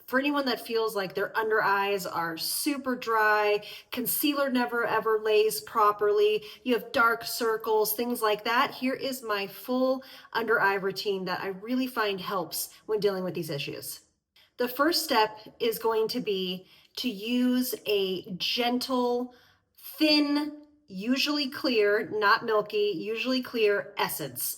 For anyone that feels like their under eyes are super dry, concealer never ever lays properly, you have dark circles, things like that, here is my full under eye routine that I really find helps when dealing with these issues. The first step is going to be to use a gentle, thin, usually clear, not milky, usually clear essence.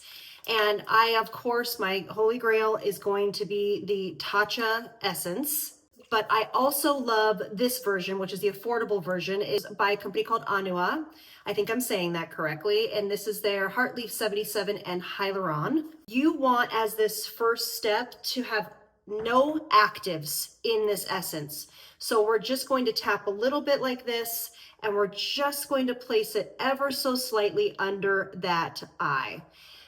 And I, of course, my holy grail is going to be the Tatcha essence. But I also love this version, which is the affordable version, is by a company called MUA. I think I'm saying that correctly. And this is their Heartleaf 77 and Hyaluron. You want, as this first step, to have no actives in this essence. So we're just going to tap a little bit like this, and we're just going to place it ever so slightly under that eye.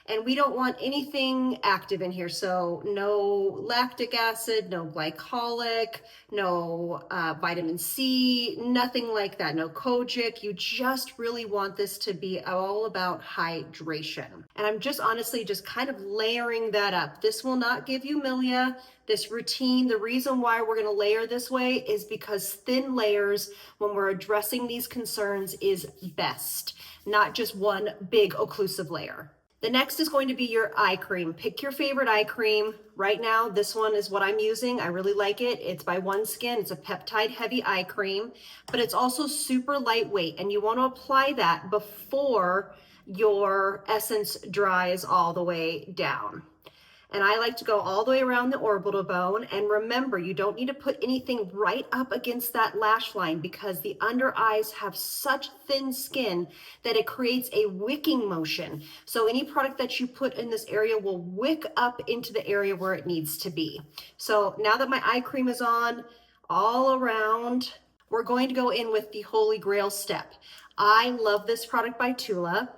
And we don't want anything active in here. So no lactic acid, no glycolic, no vitamin C, nothing like that. No kojic. You just really want this to be all about hydration. And I'm just honestly just kind of layering that up. This will not give you milia. This routine, the reason why we're going to layer this way is because thin layers when we're addressing these concerns is best, not just one big occlusive layer. The next is going to be your eye cream. Pick your favorite eye cream. Right now, this one is what I'm using. I really like it. It's by OneSkin. It's a peptide heavy eye cream, but it's also super lightweight, and you want to apply that before your essence dries all the way down. And I like to go all the way around the orbital bone. And remember, you don't need to put anything right up against that lash line because the under eyes have such thin skin that it creates a wicking motion. So any product that you put in this area will wick up into the area where it needs to be. So now that my eye cream is on all around, we're going to go in with the Holy Grail step. I love this product by Tula.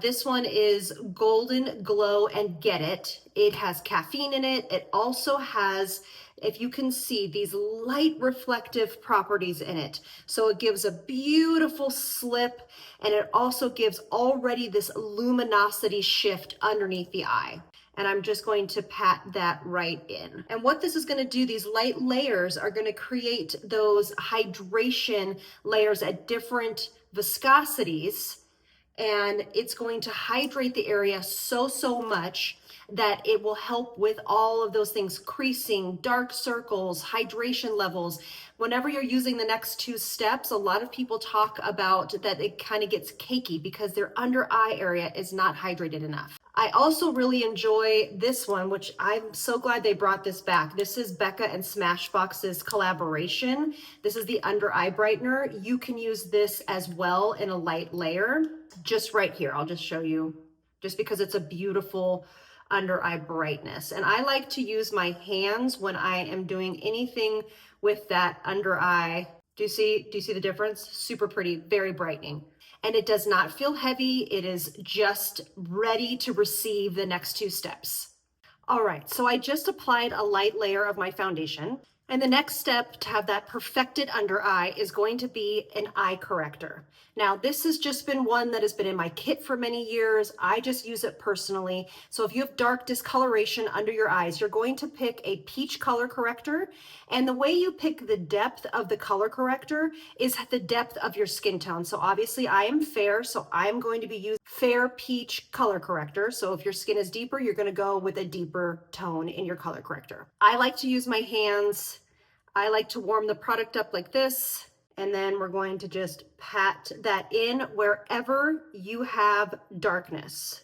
This one is Golden Glow and Get It. It has caffeine in it. It also has, if you can see, these light reflective properties in it. So it gives a beautiful slip, and it also gives already this luminosity shift underneath the eye. And I'm just going to pat that right in. And what this is going to do, these light layers are going to create those hydration layers at different viscosities, and it's going to hydrate the area so much that it will help with all of those things: creasing, dark circles, hydration levels. Whenever you're using the next two steps, a lot of people talk about that it kind of gets cakey because their under eye area is not hydrated enough. I also really enjoy this one, which I'm so glad they brought this back. This is Becca and Smashbox's collaboration. This is the under eye brightener. You can use this as well in a light layer. Just right here, I'll just show you, just because it's a beautiful under eye brightness. And I like to use my hands when I am doing anything with that under eye. Do you see the difference? Super pretty, very brightening. And it does not feel heavy. It is just ready to receive the next two steps. All right, so I just applied a light layer of my foundation. And the next step to have that perfected under eye is going to be an eye corrector. Now, this has just been one that has been in my kit for many years. I just use it personally. So if you have dark discoloration under your eyes, you're going to pick a peach color corrector. And the way you pick the depth of the color corrector is the depth of your skin tone. So obviously I am fair, so I'm going to be using fair peach color corrector. So if your skin is deeper, you're going to go with a deeper tone in your color corrector. I like to use my hands. I like to warm the product up like this, and then we're going to just pat that in wherever you have darkness.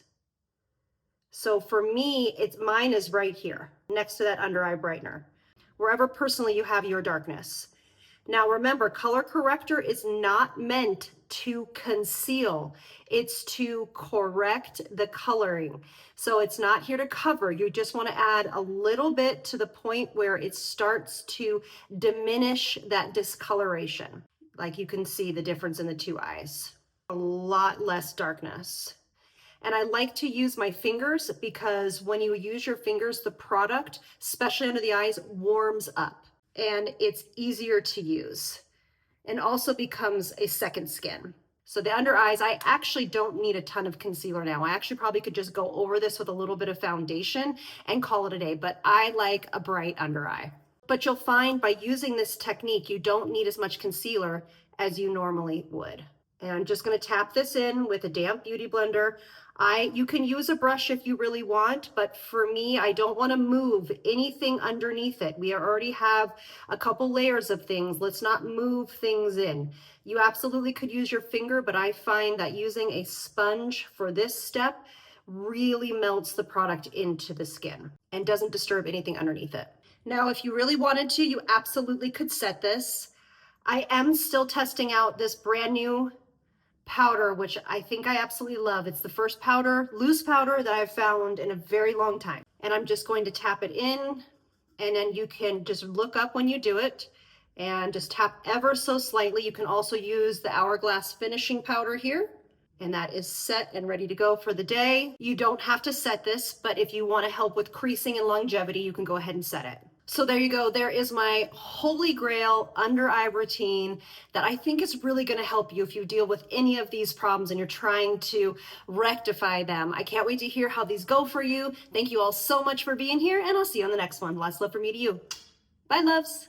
So for me, mine is right here next to that under eye brightener, wherever personally you have your darkness. Now remember, color corrector is not meant to conceal. It's to correct the coloring. So it's not here to cover. You just want to add a little bit to the point where it starts to diminish that discoloration. Like you can see the difference in the two eyes. A lot less darkness. And I like to use my fingers because when you use your fingers, the product, especially under the eyes, warms up. And it's easier to use and also becomes a second skin. So the under eyes, I actually don't need a ton of concealer now. I actually probably could just go over this with a little bit of foundation and call it a day, but I like a bright under eye. But you'll find by using this technique, you don't need as much concealer as you normally would. And I'm just going to tap this in with a damp beauty blender. You can use a brush if you really want, but for me, I don't want to move anything underneath it. We already have a couple layers of things. Let's not move things in. You absolutely could use your finger, but I find that using a sponge for this step really melts the product into the skin and doesn't disturb anything underneath it. Now, if you really wanted to, you absolutely could set this. I am still testing out this brand new powder, which I think I absolutely love. It's the first powder, loose powder that I've found in a very long time. And I'm just going to tap it in, and then you can just look up when you do it and just tap ever so slightly. You can also use the Hourglass finishing powder here. And that is set and ready to go for the day. You don't have to set this, but if you want to help with creasing and longevity, you can go ahead and set it. So there you go. There is my holy grail under eye routine that I think is really going to help you if you deal with any of these problems and you're trying to rectify them. I can't wait to hear how these go for you. Thank you all so much for being here, and I'll see you on the next one. Lots of love from me to you. Bye, loves.